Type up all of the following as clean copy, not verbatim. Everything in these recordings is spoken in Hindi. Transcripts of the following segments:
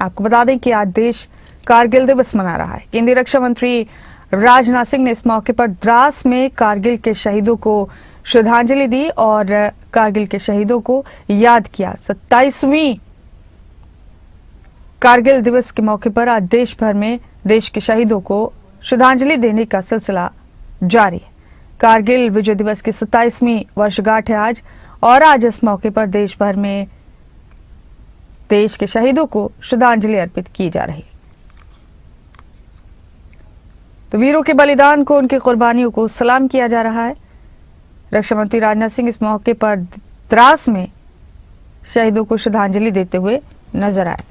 आपको बता दें कि आज देश कारगिल दिवस मना रहा है। केंद्रीय रक्षा मंत्री राजनाथ सिंह ने इस मौके पर द्रास में कारगिल के शहीदों को श्रद्धांजलि दी और कारगिल के शहीदों को याद किया। 27वीं कारगिल दिवस के मौके पर आज देश भर में देश के शहीदों को श्रद्धांजलि देने का सिलसिला जारी है। कारगिल विजय दिवस की 27वीं वर्षगांठ है आज, और आज इस मौके पर देश भर में देश के शहीदों को श्रद्धांजलि अर्पित की जा रही है। तो वीरों के बलिदान को, उनकी कुर्बानियों को सलाम किया जा रहा है। रक्षा मंत्री राजनाथ सिंह इस मौके पर द्रास में शहीदों को श्रद्धांजलि देते हुए नजर आए।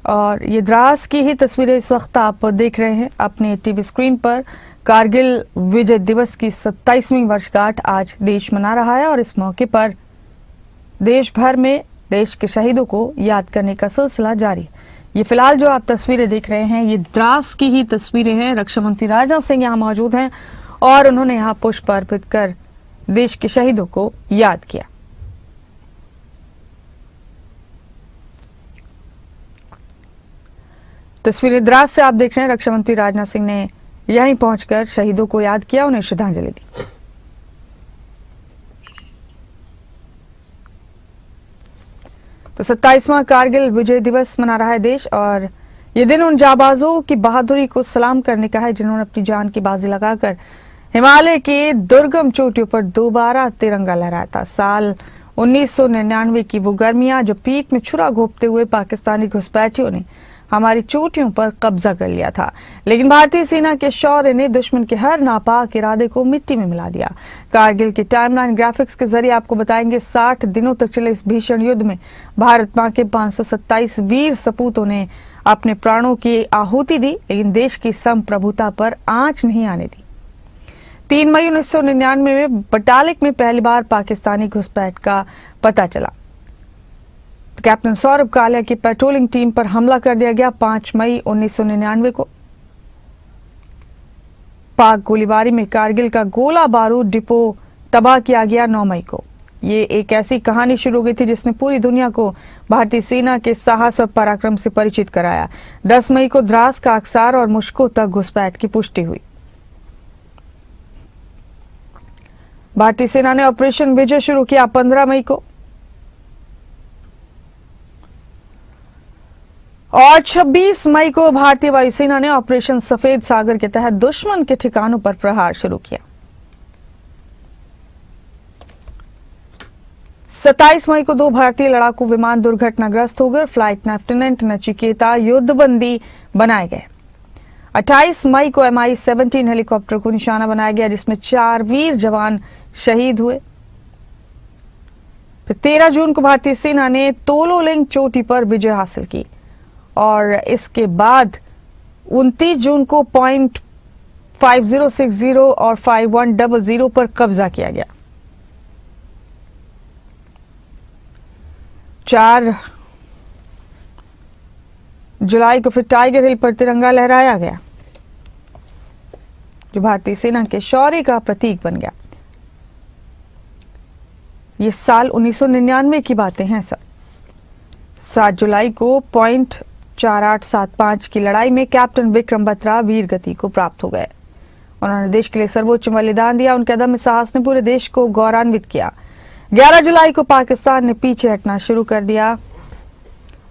और ये द्रास की ही तस्वीरें इस वक्त आप देख रहे हैं अपने टीवी स्क्रीन पर। कारगिल विजय दिवस की 27वीं वर्षगांठ आज देश मना रहा है और इस मौके पर देश भर में देश के शहीदों को याद करने का सिलसिला जारी है। ये फिलहाल जो आप तस्वीरें देख रहे हैं ये द्रास की ही तस्वीरें हैं। रक्षा मंत्री राजनाथ सिंह यहाँ मौजूद हैं और उन्होंने यहाँ पुष्प अर्पित कर देश के शहीदों को याद किया। तस्वीरें द्रास से आप देख रहे हैं। रक्षा मंत्री राजनाथ सिंह ने यहीं पहुंचकर शहीदों को याद किया, उन्हें श्रद्धांजलि दी। तो 27वां कारगिल विजय दिवस मना रहा है देश और ये दिन उन जाबाजों की बहादुरी को सलाम करने का है जिन्होंने अपनी जान की बाजी लगाकर हिमालय के दुर्गम चोटियों पर दोबारा तिरंगा लहराया था। साल 1999 की वो गर्मियां जो पीठ में छुरा घोंपते हुए पाकिस्तानी घुसपैठियों ने हमारी चोटियों पर कब्जा कर लिया था, लेकिन भारतीय सेना के शौर्य ने दुश्मन के हर नापाक इरादे को मिट्टी में मिला दिया। कारगिल की टाइमलाइन ग्राफिक्स के जरिए आपको बताएंगे 60 दिनों तक चले इस भीषण युद्ध में भारत मां के 527 वीर सपूतों ने अपने प्राणों की आहुति दी, लेकिन देश की संप्रभुता पर आंच नहीं आने दी। 3 मई 1999 में बटालिक में पहली बार पाकिस्तानी घुसपैठ का पता चला। कैप्टन सौरभ कालिया की पेट्रोलिंग टीम पर हमला कर दिया गया 5 मई 1999 को। पाक गोलीबारी में कारगिल का गोला बारूद डिपो तबाह किया गया 9 मई को। ये एक ऐसी कहानी शुरू हो गई थी जिसने पूरी दुनिया को भारतीय सेना के साहस और पराक्रम से परिचित कराया। 10 मई को द्रास का अक्सार और मुश्को तक घुसपैठ की पुष्टि हुई। भारतीय सेना ने ऑपरेशन विजय शुरू किया 15 मई को और 26 मई को भारतीय वायुसेना ने ऑपरेशन सफेद सागर के तहत दुश्मन के ठिकानों पर प्रहार शुरू किया। 27 मई को 2 भारतीय लड़ाकू विमान दुर्घटनाग्रस्त हो गए। फ्लाइट लेफ्टिनेंट नचिकेता युद्धबंदी बनाए गए। 28 मई को MI-17 हेलीकॉप्टर को निशाना बनाया गया जिसमें 4 वीर जवान शहीद हुए। फिर 13 जून को भारतीय सेना ने तोलोलिंग चोटी पर विजय हासिल की और इसके बाद 29 जून को पॉइंट 5060 और 5100 पर कब्जा किया गया। 4 जुलाई को फिर टाइगर हिल पर तिरंगा लहराया गया जो भारतीय सेना के शौर्य का प्रतीक बन गया। ये साल 1999 की बातें हैं सब। 7 जुलाई को पॉइंट 4875 की लड़ाई में कैप्टन विक्रम बत्रा वीर गति को प्राप्त हो गए। उन्होंने देश के लिए सर्वोच्च बलिदान दिया। उनके अदम्य साहस ने पूरे देश को गौरवान्वित किया। 11 जुलाई को पाकिस्तान ने पीछे हटना शुरू कर दिया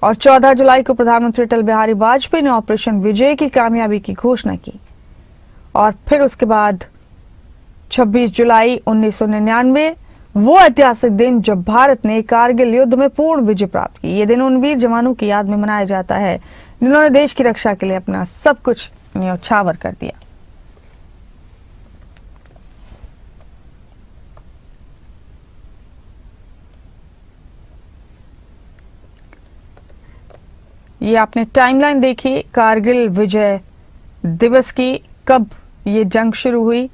और 14 जुलाई को प्रधानमंत्री अटल बिहारी वाजपेयी ने ऑपरेशन विजय की कामयाबी की घोषणा की और फिर उसके बाद 26 जुलाई 1999 वो ऐतिहासिक दिन जब भारत ने कारगिल युद्ध में पूर्ण विजय प्राप्त की। ये दिन उन वीर जवानों की याद में मनाया जाता है जिन्होंने देश की रक्षा के लिए अपना सब कुछ न्यौछावर कर दिया। ये आपने टाइमलाइन देखी कारगिल विजय दिवस की, कब ये जंग शुरू हुई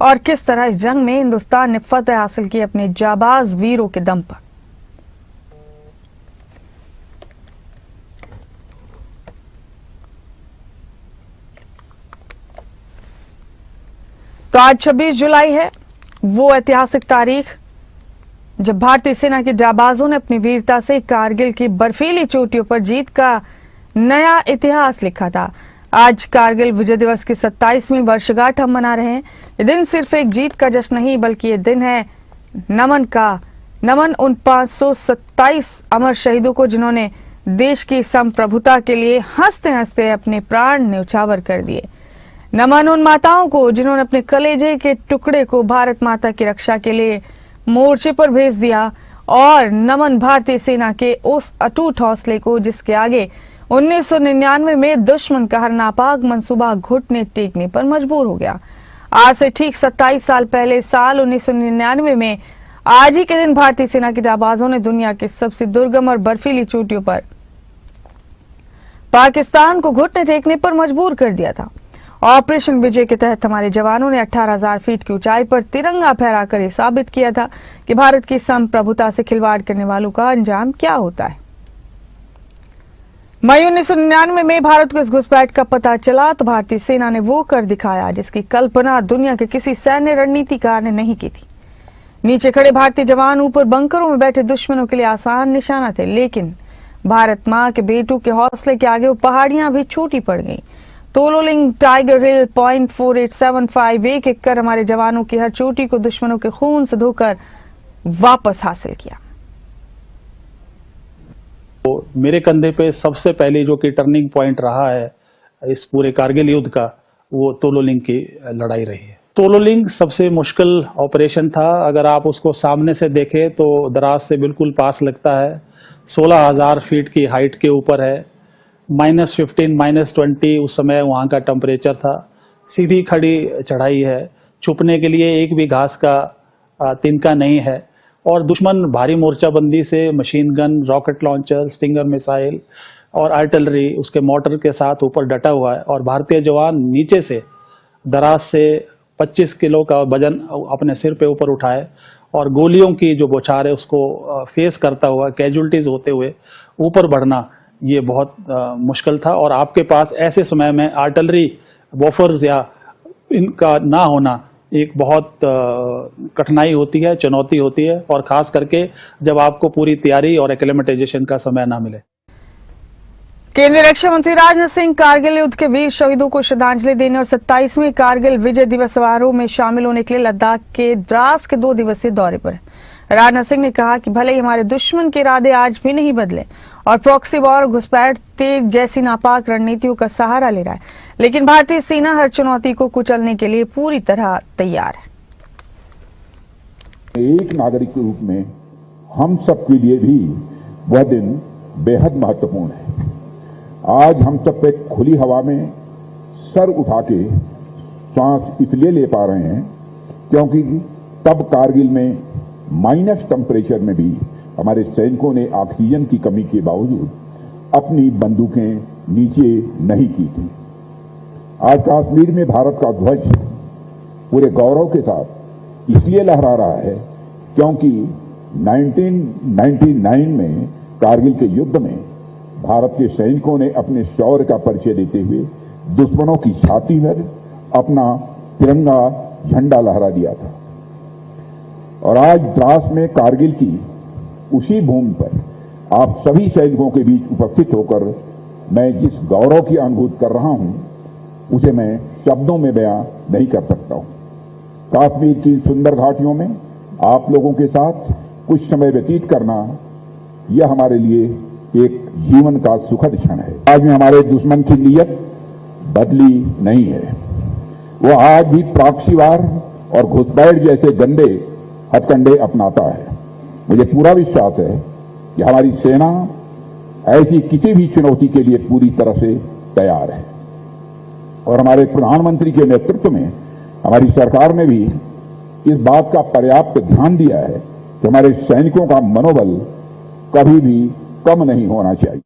और किस तरह इस जंग में हिंदुस्तान ने फतह हासिल की अपने जाबाज वीरों के दम पर। तो आज 26 जुलाई है, वो ऐतिहासिक तारीख जब भारतीय सेना के जाबाजों ने अपनी वीरता से कारगिल की बर्फीली चोटियों पर जीत का नया इतिहास लिखा था। आज कारगिल विजय दिवस की 27वीं वर्षगांठ हम मना रहे हैं। ये दिन सिर्फ एक जीत का जश्न नहीं, बल्कि ये दिन है नमन उन 527 अमर शहीदों को जिन्होंने देश की संप्रभुता के लिए हंसते हंसते अपने प्राण न्यौछावर कर दिए। नमन उन माताओं को जिन्होंने अपने कलेजे के टुकड़े को भारत माता की रक्षा के लिए मोर्चे पर भेज दिया। और नमन भारतीय सेना के उस अटूट हौसले को जिसके आगे 1999 में दुश्मन का हर नापाक मंसूबा घुटने टेकने पर मजबूर हो गया। आज से ठीक 27 साल पहले साल 1999 में आज ही के दिन भारतीय सेना के जाबाजों ने दुनिया की सबसे दुर्गम और बर्फीली चोटियों पर पाकिस्तान को घुटने टेकने पर मजबूर कर दिया था। ऑपरेशन विजय के तहत हमारे जवानों ने 18,000 फीट की ऊंचाई पर तिरंगा फहराकर यह साबित किया था कि भारत की संप्रभुता से खिलवाड़ करने वालों का अंजाम क्या होता है। मई 1999 में भारत को इस घुसपैठ का पता चला तो भारतीय सेना ने वो कर दिखाया जिसकी कल्पना दुनिया के किसी सैन्य रणनीतिकार ने नहीं की थी। नीचे खड़े भारतीय जवान ऊपर बंकरों में बैठे दुश्मनों के लिए आसान निशाना थे, लेकिन भारत मां के बेटों के हौसले के आगे वो पहाड़ियां भी छोटी पड़ गईं। तोलोलिंग, टाइगर हिल, पॉइंट 4875 एक कर हमारे जवानों की हर चोटी को दुश्मनों के खून से धोकर वापस हासिल किया। तो मेरे कंधे पे सबसे पहले जो कि टर्निंग पॉइंट रहा है इस पूरे कारगिल युद्ध का, वो तोलोलिंग की लड़ाई रही है। तोलोलिंग सबसे मुश्किल ऑपरेशन था। अगर आप उसको सामने से देखें तो दराज से बिल्कुल पास लगता है। 16,000 फीट की हाइट के ऊपर है। -15, -20 उस समय वहाँ का टेम्परेचर था। सीधी खड़ी चढ़ाई है। छुपने के लिए एक भी घास का तिनका नहीं है। और दुश्मन भारी मोर्चाबंदी से machine gun, rocket launcher, stinger missile और आर्टिलरी उसके मोटर के साथ ऊपर डटा हुआ है। और भारतीय जवान नीचे से दराज से 25 किलो का वजन अपने सिर पे ऊपर उठाए और गोलियों की जो बौछार है उसको फेस करता हुआ, कैजुअल्टीज होते हुए ऊपर बढ़ना, ये बहुत मुश्किल था। और आपके पास ऐसे समय में आर्टिलरी बफर्स या इनका ना होना एक बहुत कठिनाई होती है, चुनौती होती है, और खास करके जब आपको पूरी तैयारी और एक्लेमेटाइजेशन का समय ना मिले। केंद्रीय रक्षा मंत्री राजनाथ सिंह कारगिल युद्ध के वीर शहीदों को श्रद्धांजलि देने और 27वें कारगिल विजय दिवस समारोह में शामिल होने के लिए लद्दाख के द्रास के 2 दिवसीय दौरे पर। राजनाथ सिंह ने कहा कि भले ही हमारे दुश्मन के इरादे आज भी नहीं बदले और प्रॉक्सी वॉर, घुसपैठ, तेग जैसी नापाक रणनीतियों का सहारा ले रहा है, लेकिन भारतीय सेना हर चुनौती को कुचलने के लिए पूरी तरह तैयार है। एक नागरिक के रूप में हम सब के लिए भी वह दिन बेहद महत्वपूर्ण है। आज हम सब पे खुली हवा में सर उठा के सांस इसलिए ले पा रहे हैं क्योंकि तब कारगिल में माइनस टेम्परेचर में भी हमारे सैनिकों ने ऑक्सीजन की कमी के बावजूद अपनी बंदूकें नीचे नहीं की थी। आज कश्मीर में भारत का ध्वज पूरे गौरव के साथ इसलिए लहरा रहा है क्योंकि 1999 में कारगिल के युद्ध में भारत के सैनिकों ने अपने शौर्य का परिचय देते हुए दुश्मनों की छाती पर अपना तिरंगा झंडा लहरा दिया था। और आज द्रास में कारगिल की उसी भूमि पर आप सभी सैनिकों के बीच उपस्थित होकर मैं जिस गौरव की अनुभूति कर रहा हूं उसे मैं शब्दों में बयां नहीं कर सकता हूं। कश्मीर की सुंदर घाटियों में आप लोगों के साथ कुछ समय व्यतीत करना यह हमारे लिए एक जीवन का सुखद क्षण है। आज में हमारे दुश्मन की नीयत बदली नहीं है। वो आज भी प्रॉक्सी वार और घुसपैठ जैसे गंदे हथकंडे अपनाता है। मुझे पूरा विश्वास है कि हमारी सेना ऐसी किसी भी चुनौती के लिए पूरी तरह से तैयार है। और हमारे प्रधानमंत्री के नेतृत्व में हमारी सरकार ने भी इस बात का पर्याप्त ध्यान दिया है कि हमारे सैनिकों का मनोबल कभी भी कम नहीं होना चाहिए।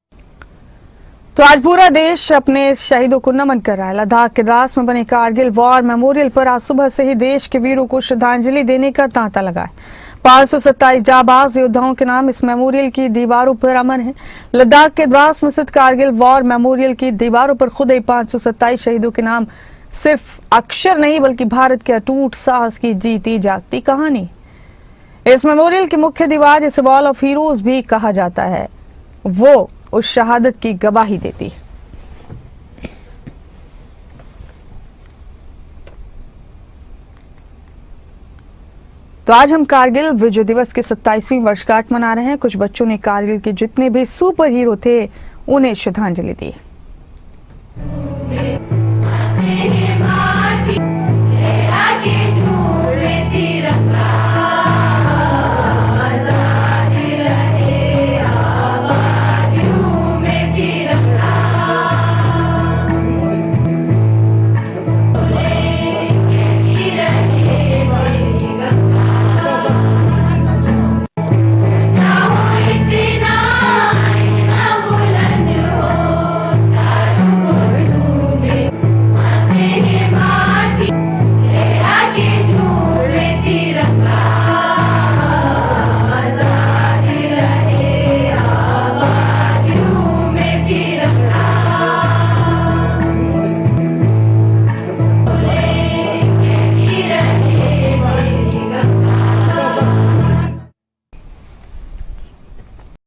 तो आज पूरा देश अपने शहीदों को नमन कर रहा है। लद्दाख के द्रास में बने कारगिल वॉर मेमोरियल पर आज सुबह से ही देश के वीरों को श्रद्धांजलि देने का तांता लगा है। 527 जाबाज योद्धाओं के नाम इस मेमोरियल की दीवारों पर अमर हैं। लद्दाख के द्रास में स्थित कारगिल वॉर मेमोरियल की दीवारों पर खुद ही 527 शहीदों के नाम सिर्फ अक्षर नहीं बल्कि भारत के अटूट साहस की जीती जागती कहानी। इस मेमोरियल की मुख्य दीवार, जिसे वॉल ऑफ हीरोज भी कहा जाता है, वो उस शहादत की गवाही देती है। तो आज हम कारगिल विजय दिवस की 27वीं वर्षगांठ मना रहे हैं। कुछ बच्चों ने कारगिल के जितने भी सुपर हीरो थे उन्हें श्रद्धांजलि दी।